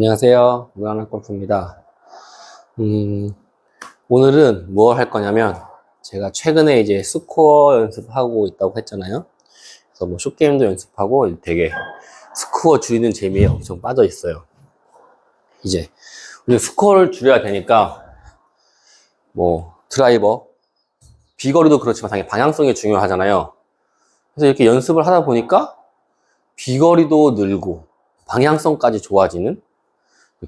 안녕하세요. 무난한 골프입니다. 오늘은 뭘 할 거냐면, 제가 최근에 이제 스코어 연습하고 있다고 했잖아요. 그래서 뭐 숏게임도 연습하고 되게 스코어 줄이는 재미에 엄청 빠져 있어요. 이제, 우리 스코어를 줄여야 되니까, 뭐, 드라이버, 비거리도 그렇지만 당연히 방향성이 중요하잖아요. 그래서 이렇게 연습을 하다 보니까, 비거리도 늘고, 방향성까지 좋아지는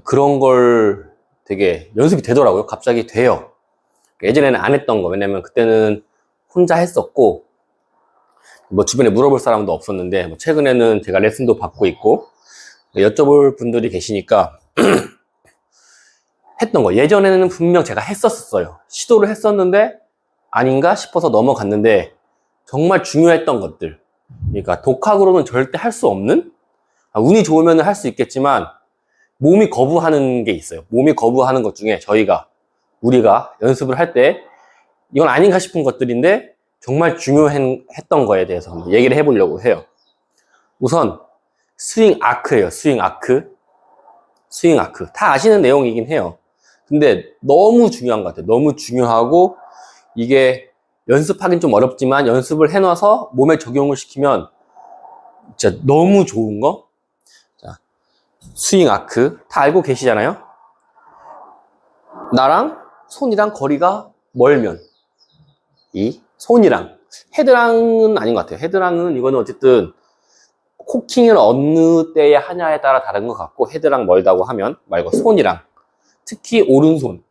그런 걸 되게 연습이 되더라고요. 갑자기 돼요. 예전에는 안 했던 거. 왜냐면 그때는 혼자 했었고, 뭐 주변에 물어볼 사람도 없었는데, 뭐 최근에는 제가 레슨도 받고 있고, 여쭤볼 분들이 계시니까 했던 거. 예전에는 분명 제가 했었어요. 시도를 했었는데, 아닌가 싶어서 넘어갔는데, 정말 중요했던 것들. 그러니까 독학으로는 절대 할 수 없는? 운이 좋으면 할 수 있겠지만, 몸이 거부하는 게 있어요. 몸이 거부하는 것 중에 우리가 연습을 할 때 이건 아닌가 싶은 것들인데 정말 중요했던 거에 대해서 한번 얘기를 해보려고 해요. 우선 스윙 아크예요. 스윙 아크. 스윙 아크. 다 아시는 내용이긴 해요. 근데 너무 중요한 것 같아요. 너무 중요하고 이게 연습하긴 좀 어렵지만 연습을 해놔서 몸에 적용을 시키면 진짜 너무 좋은 거. 스윙 아크 다 알고 계시잖아요. 나랑 손이랑 거리가 멀면 이 손이랑 헤드랑은 아닌 것 같아요. 헤드랑은 이거는 어쨌든 코킹을 어느 때에 하냐에 따라 다른 것 같고, 헤드랑 멀다고 하면 말고 손이랑, 특히 오른손.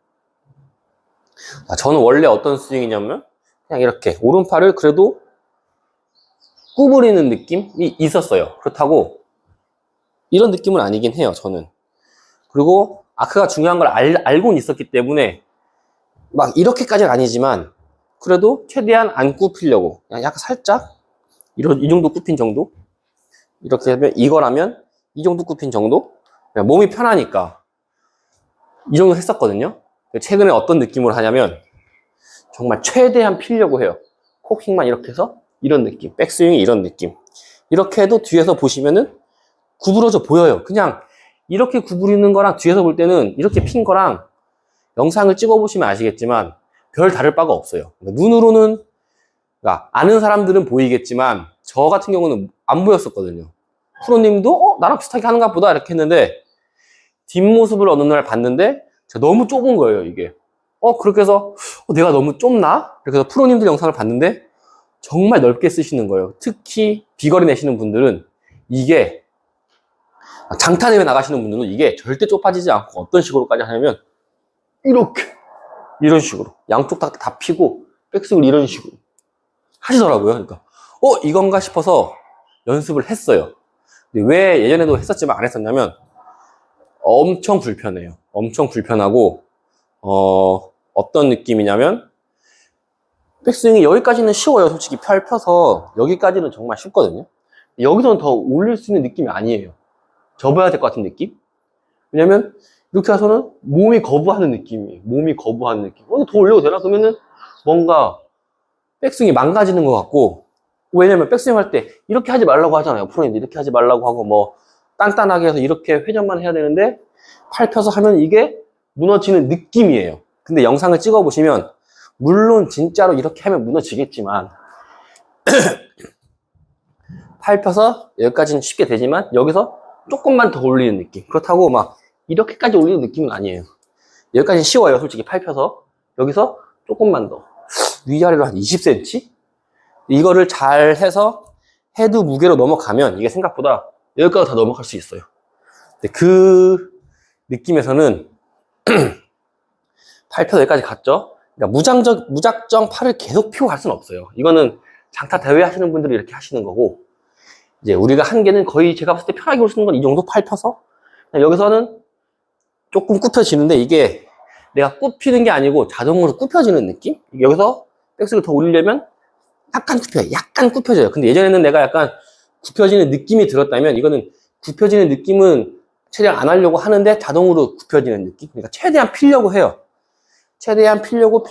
저는 원래 어떤 스윙이냐면 그냥 이렇게 오른팔을 그래도 구부리는 느낌이 있었어요. 그렇다고 이런 느낌은 아니긴 해요, 저는. 그리고 아크가 중요한 걸 알고는 있었기 때문에 막 이렇게까지는 아니지만 그래도 최대한 안 굽히려고 그냥 약간 살짝 이 정도 굽힌 정도, 이렇게 하면 이거라면 이 정도 굽힌 정도, 그냥 몸이 편하니까 이 정도 했었거든요. 최근에 어떤 느낌으로 하냐면 정말 최대한 피려고 해요. 코킹만 이렇게 해서 이런 느낌, 백스윙이 이런 느낌. 이렇게 해도 뒤에서 보시면은 구부러져 보여요. 그냥 이렇게 구부리는 거랑 뒤에서 볼 때는 이렇게 핀 거랑 영상을 찍어보시면 아시겠지만 별 다를 바가 없어요. 눈으로는, 그러니까 아는 사람들은 보이겠지만 저 같은 경우는 안 보였었거든요. 프로님도 나랑 비슷하게 하는가 보다 이렇게 했는데 뒷모습을 어느 날 봤는데 너무 좁은 거예요, 이게. 그렇게 해서 내가 너무 좁나? 그래서 프로님들 영상을 봤는데 정말 넓게 쓰시는 거예요. 특히 비거리 내시는 분들은 이게, 장타대회 나가시는 분들은 이게 절대 좁아지지 않고 어떤 식으로까지 하냐면 이렇게 이런 식으로 양쪽 다 피고 백스윙을 이런 식으로 하시더라고요. 그러니까 이건가 싶어서 연습을 했어요. 근데 왜 예전에도 했었지만 안 했었냐면 엄청 불편해요. 엄청 불편하고 어떤 느낌이냐면 백스윙이 여기까지는 쉬워요. 솔직히 펼 펴서 여기까지는 정말 쉽거든요. 여기서는 더 올릴 수 있는 느낌이 아니에요. 접어야 될 것 같은 느낌? 왜냐면 이렇게 해서는 몸이 거부하는 느낌이에요. 몸이 거부하는 느낌. 더 올려도 되나? 그러면은 뭔가 백스윙이 망가지는 것 같고, 왜냐면 백스윙 할 때 이렇게 하지 말라고 하잖아요. 프로님들 이렇게 하지 말라고 하고 뭐 단단하게 해서 이렇게 회전만 해야 되는데 팔 펴서 하면 이게 무너지는 느낌이에요. 근데 영상을 찍어 보시면 물론 진짜로 이렇게 하면 무너지겠지만 팔 펴서 여기까지는 쉽게 되지만 여기서 조금만 더 올리는 느낌. 그렇다고 막 이렇게까지 올리는 느낌은 아니에요. 여기까지는 쉬워요. 솔직히 팔 펴서 여기서 조금만 더 위아래로 한 20cm? 이거를 잘 해서 헤드 무게로 넘어가면 이게 생각보다 여기까지 다 넘어갈 수 있어요. 근데 그 느낌에서는 팔 펴서 여기까지 갔죠. 그러니까 무작정 팔을 계속 펴고 갈 수는 없어요. 이거는 장타 대회 하시는 분들이 이렇게 하시는 거고, 이제 우리가 한 개는 거의 제가 봤을 때 편하게 올 수 있는 건 이 정도 팔 펴서 여기서는 조금 굽혀지는데 이게 내가 굽히는 게 아니고 자동으로 굽혀지는 느낌? 여기서 백스를 더 올리려면 약간 굽혀요. 약간 굽혀져요. 근데 예전에는 내가 약간 굽혀지는 느낌이 들었다면 이거는 굽혀지는 느낌은 최대한 안 하려고 하는데 자동으로 굽혀지는 느낌? 그러니까 최대한 피려고 해요. 최대한 피려고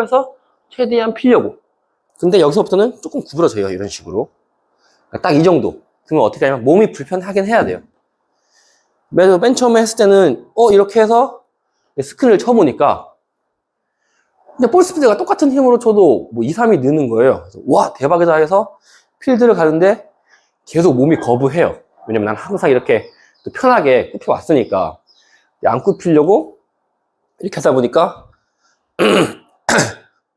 해서 최대한 피려고. 근데 여기서부터는 조금 구부러져요. 이런 식으로. 딱 이 정도. 그러면 어떻게 하냐면 몸이 불편하긴 해야 돼요. 맨 처음에 했을 때는 이렇게 해서 스크린을 쳐보니까 근데 볼 스피드가 똑같은 힘으로 쳐도 뭐 2, 3이 느는 거예요. 그래서 와 대박이다 해서 필드를 가는데 계속 몸이 거부해요. 왜냐면 난 항상 이렇게 편하게 굽혀 왔으니까 안 굽히려고 이렇게 하다 보니까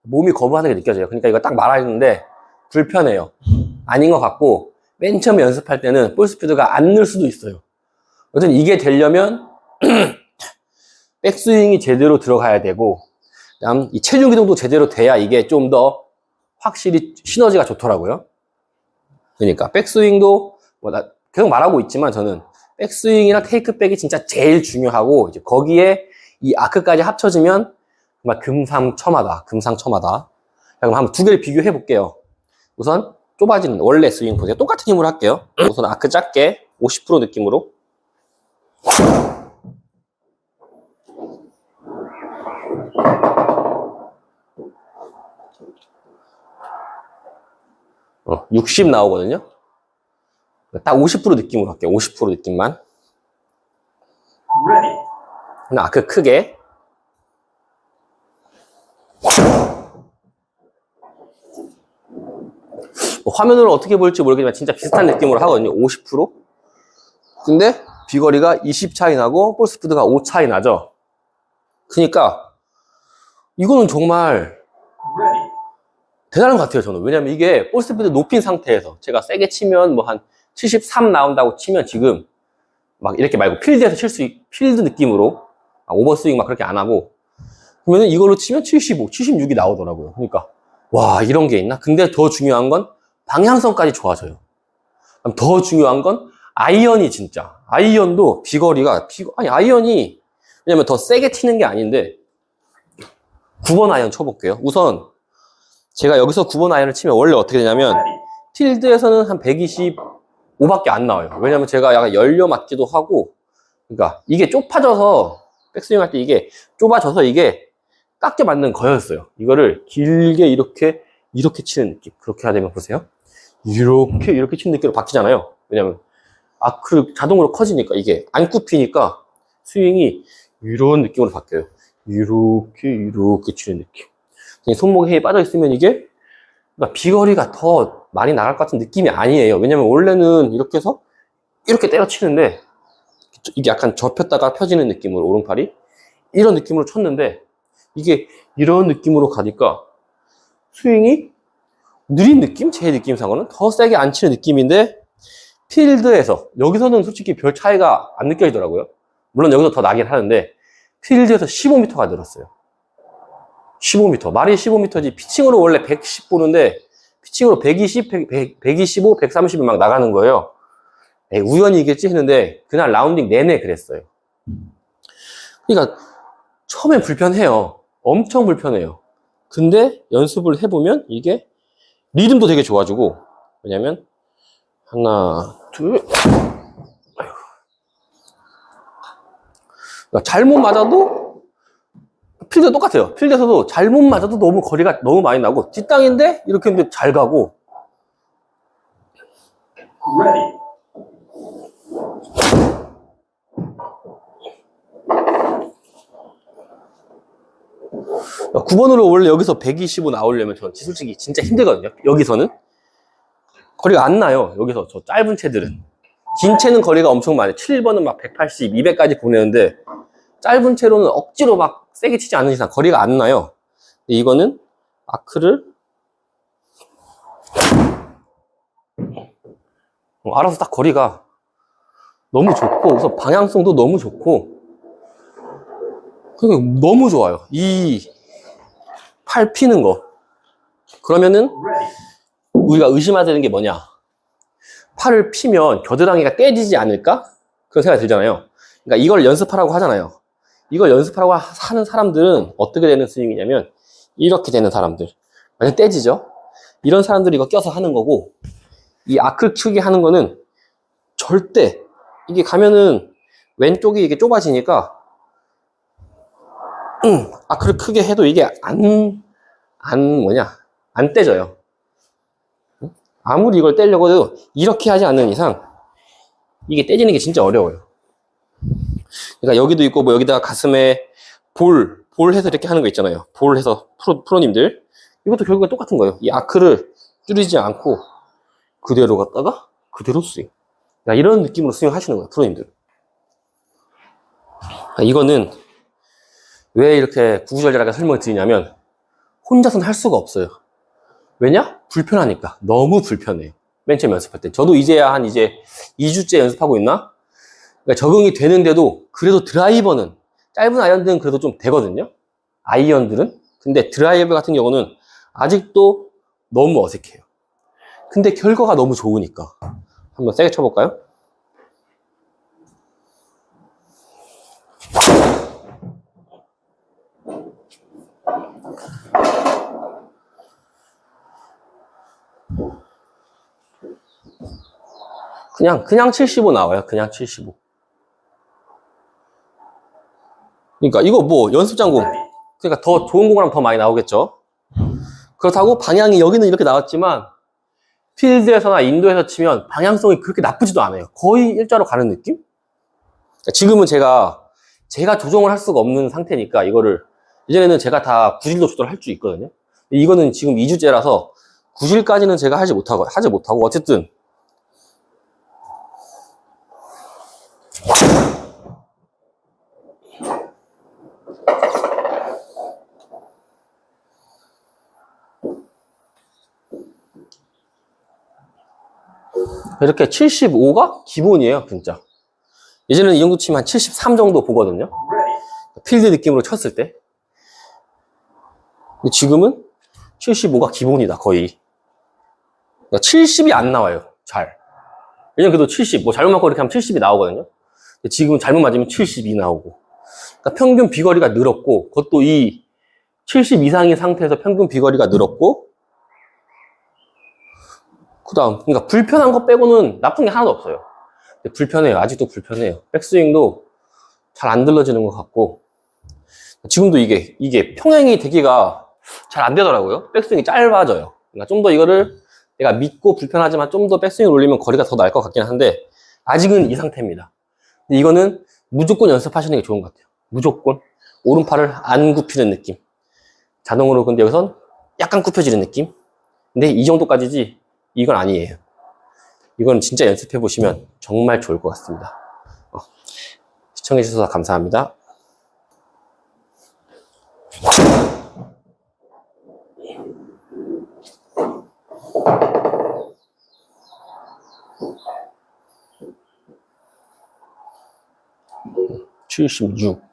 몸이 거부하는 게 느껴져요. 그러니까 이거 딱 말하는데 불편해요. 아닌 것 같고 맨 처음에 연습할 때는 볼 스피드가 안 늘 수도 있어요. 어쨌든 이게 되려면 백스윙이 제대로 들어가야 되고 그다음 이 체중 기동도 제대로 돼야 이게 좀 더 확실히 시너지가 좋더라고요. 그러니까 백스윙도 뭐 나 계속 말하고 있지만 저는 백스윙이랑 테이크백이 진짜 제일 중요하고 이제 거기에 이 아크까지 합쳐지면 정말 금상첨화다. 금상첨화다. 그럼 한번 두 개를 비교해 볼게요. 우선 좁아지는 원래 스윙 보세요. 똑같은 힘으로 할게요. 우선 아크 작게 50% 느낌으로 60 나오거든요. 딱 50% 느낌으로 할게요. 50% 느낌만. 아크 크게. 화면으로 어떻게 보일지 모르겠지만 진짜 비슷한 느낌으로 하거든요. 50%. 근데 비거리가 20 차이 나고 볼 스피드가 5 차이 나죠. 그러니까 이거는 정말 대단한 것 같아요. 저는. 왜냐면 이게 볼 스피드 높인 상태에서 제가 세게 치면 뭐 한 73 나온다고 치면 지금 막 이렇게 말고 필드에서 필드 느낌으로 오버스윙 막 그렇게 안 하고 그러면 이걸로 치면 75, 76이 나오더라고요. 그러니까 와 이런 게 있나? 근데 더 중요한 건 방향성까지 좋아져요. 더 중요한 건 아이언이 진짜 아이언도 비거리가 아이언이 왜냐면 더 세게 치는 게 아닌데 9번 아이언 쳐볼게요. 우선 제가 여기서 9번 아이언을 치면 원래 어떻게 되냐면 필드에서는 한 125밖에 안 나와요. 왜냐면 제가 약간 열려 맞기도 하고 그러니까 이게 좁아져서 백스윙 할 때 이게 좁아져서 이게 깎여 맞는 거였어요. 이거를 길게 이렇게 치는 느낌. 그렇게 해야 되면 보세요. 이렇게 치는 느낌으로 바뀌잖아요. 왜냐면 아크 자동으로 커지니까 이게 안 굽히니까 스윙이 이런 느낌으로 바뀌어요. 이렇게 치는 느낌. 손목에 힘이 빠져 있으면 이게 그러니까 비거리가 더 많이 나갈 것 같은 느낌이 아니에요. 왜냐면 원래는 이렇게 해서 이렇게 때려치는데 이게 약간 접혔다가 펴지는 느낌으로 오른팔이 이런 느낌으로 쳤는데 이게 이런 느낌으로 가니까 스윙이 느린 느낌? 제 느낌상으로는 더 세게 안 치는 느낌인데 필드에서 여기서는 솔직히 별 차이가 안 느껴지더라고요. 물론 여기서 더 나긴 하는데 필드에서 15m가 늘었어요. 15m. 말이 15m지 피칭으로 원래 110 보는데 피칭으로 120, 125, 130이 막 나가는 거예요. 우연이겠지 했는데 그날 라운딩 내내 그랬어요. 그러니까 처음엔 불편해요. 엄청 불편해요. 근데 연습을 해보면 이게 리듬도 되게 좋아지고 왜냐면 하나, 둘 그러니까 잘못 맞아도 필드 똑같아요. 필드에서도 잘못 맞아도 너무 거리가 너무 많이 나고 뒷땅인데 이렇게 하면 잘 가고 Ready. 9번으로 원래 여기서 125 나오려면 저는 솔직히 진짜 힘들거든요. 여기서는 거리가 안 나요. 여기서 저 짧은 채들은 긴 채는 거리가 엄청 많아요. 7번은 막 180, 200까지 보내는데 짧은 채로는 억지로 막 세게 치지 않는 이상 거리가 안 나요. 근데 이거는 아크를 알아서 딱 거리가 너무 좋고 우선 방향성도 너무 좋고 그러니까 너무 좋아요. 이 팔 피는 거 그러면은 우리가 의심해야 되는 게 뭐냐, 팔을 피면 겨드랑이가 떼지지 않을까? 그런 생각이 들잖아요. 그러니까 이걸 연습하라고 하잖아요. 이걸 연습하라고 하는 사람들은 어떻게 되는 스윙이냐면 이렇게 되는 사람들, 완전 떼지죠. 이런 사람들이 이거 껴서 하는 거고, 이 아크 크게 하는 거는 절대 이게 가면은 왼쪽이 이게 좁아지니까 아크를 크게 해도 이게 안 떼져요. 아무리 이걸 떼려고 해도 이렇게 하지 않는 이상 이게 떼지는 게 진짜 어려워요. 그러니까 여기도 있고, 뭐 여기다가 가슴에 볼 해서 이렇게 하는 거 있잖아요. 볼 해서 프로님들. 이것도 결국엔 똑같은 거예요. 이 아크를 줄이지 않고 그대로 갖다가 그대로 스윙. 그러니까 이런 느낌으로 스윙 하시는 거예요, 프로님들. 이거는 왜 이렇게 구구절절하게 설명을 드리냐면, 혼자서는 할 수가 없어요. 왜냐? 불편하니까. 너무 불편해요. 맨 처음 연습할 때. 저도 이제야 한 이제 2주째 연습하고 있나? 그러니까 적응이 되는데도 그래도 드라이버는, 짧은 아이언들은 그래도 좀 되거든요. 아이언들은. 근데 드라이버 같은 경우는 아직도 너무 어색해요. 근데 결과가 너무 좋으니까. 한번 세게 쳐볼까요? 그냥 75 나와요. 그냥 75. 그러니까 이거 뭐 연습장공. 그러니까 더 좋은 공을 하면 더 많이 나오겠죠. 그렇다고 방향이 여기는 이렇게 나왔지만 필드에서나 인도에서 치면 방향성이 그렇게 나쁘지도 않아요. 거의 일자로 가는 느낌? 그러니까 지금은 제가 조정을 할 수가 없는 상태니까 이거를, 예전에는 제가 다 구질도 조절할 수 있거든요. 이거는 지금 2주째라서 구질까지는 제가 하지 못하고 어쨌든 이렇게 75가 기본이에요, 진짜. 예전에는 이 정도 치면 한 73 정도 보거든요. 필드 느낌으로 쳤을 때. 근데 지금은 75가 기본이다, 거의. 그러니까 70이 안 나와요, 잘. 예전에 그래도 70, 뭐 잘못 맞고 이렇게 하면 70이 나오거든요. 근데 지금은 잘못 맞으면 72 나오고. 그러니까 평균 비거리가 늘었고, 그것도 이 70 이상인 상태에서 평균 비거리가 늘었고, 그 다음, 그러니까 불편한 거 빼고는 나쁜 게 하나도 없어요. 근데 불편해요. 아직도 불편해요. 백스윙도 잘 안 들러지는 것 같고, 지금도 이게 평행이 되기가 잘 안 되더라고요. 백스윙이 짧아져요. 그러니까 좀 더 이거를 내가 믿고 불편하지만 좀 더 백스윙을 올리면 거리가 더 날 것 같긴 한데, 아직은 이 상태입니다. 근데 이거는 무조건 연습하시는 게 좋은 것 같아요. 무조건. 오른팔을 안 굽히는 느낌. 자동으로, 근데 여기선 약간 굽혀지는 느낌. 근데 이 정도까지지, 이건 아니에요. 이건 진짜 연습해 보시면 정말 좋을 것 같습니다. 시청해 주셔서 감사합니다. (76)